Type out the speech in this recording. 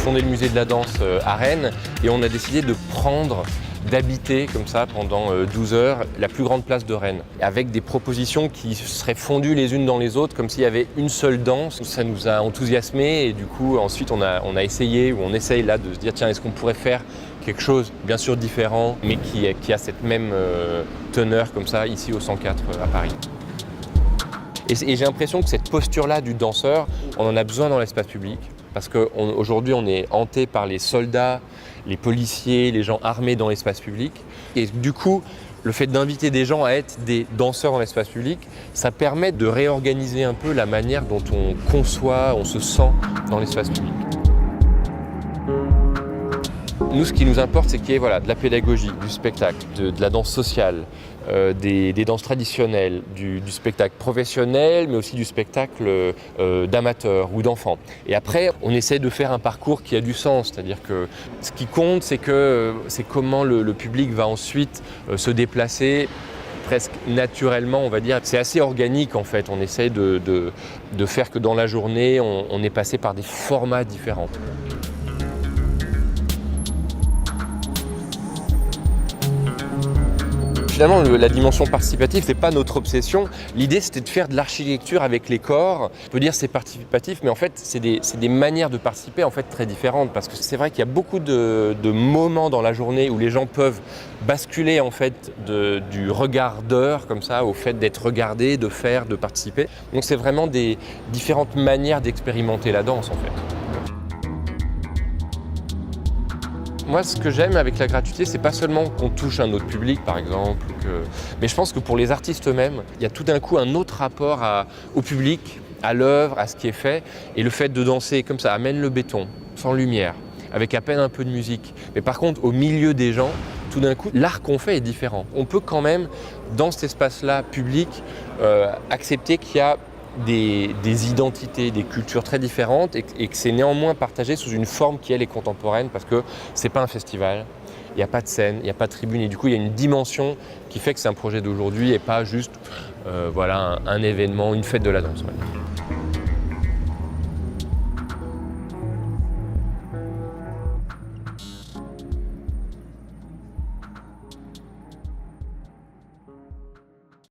fondé le musée de la danse à Rennes et on a décidé d'habiter comme ça pendant 12 heures la plus grande place de Rennes, avec des propositions qui seraient fondues les unes dans les autres, comme s'il y avait une seule danse. Ça nous a enthousiasmés et du coup ensuite on a essayé, ou on essaye là de se dire tiens, est-ce qu'on pourrait faire quelque chose bien sûr différent, mais qui a cette même teneur comme ça ici au 104 à Paris. Et j'ai l'impression que cette posture-là du danseur, on en a besoin dans l'espace public, parce qu'aujourd'hui on est hanté par les soldats, les policiers, les gens armés dans l'espace public. Et du coup, le fait d'inviter des gens à être des danseurs dans l'espace public, ça permet de réorganiser un peu la manière dont on conçoit, on se sent dans l'espace public. Nous, ce qui nous importe, c'est qu'il y ait de la pédagogie, du spectacle, de la danse sociale, des danses traditionnelles, du spectacle professionnel, mais aussi du spectacle d'amateurs ou d'enfants. Et après, on essaie de faire un parcours qui a du sens, c'est-à-dire que ce qui compte, c'est comment le public va ensuite se déplacer presque naturellement, on va dire. C'est assez organique en fait, on essaie de faire que dans la journée, on est passé par des formats différents. Finalement, la dimension participative, c'est pas notre obsession. L'idée, c'était de faire de l'architecture avec les corps. On peut dire que c'est participatif, mais en fait, c'est des manières de participer en fait très différentes. Parce que c'est vrai qu'il y a beaucoup de moments dans la journée où les gens peuvent basculer en fait du regardeur comme ça au fait d'être regardé, de faire, de participer. Donc c'est vraiment des différentes manières d'expérimenter la danse en fait. Moi, ce que j'aime avec la gratuité, c'est pas seulement qu'on touche un autre public, par exemple, mais je pense que pour les artistes eux-mêmes, il y a tout d'un coup un autre rapport au public, à l'œuvre, à ce qui est fait. Et le fait de danser comme ça amène le béton, sans lumière, avec à peine un peu de musique. Mais par contre, au milieu des gens, tout d'un coup, l'art qu'on fait est différent. On peut quand même, dans cet espace-là public, accepter qu'il y a des identités, des cultures très différentes et que c'est néanmoins partagé sous une forme qui elle est contemporaine parce que c'est pas un festival, il n'y a pas de scène, il n'y a pas de tribune et du coup il y a une dimension qui fait que c'est un projet d'aujourd'hui et pas juste un événement, une fête de la danse. Ouais.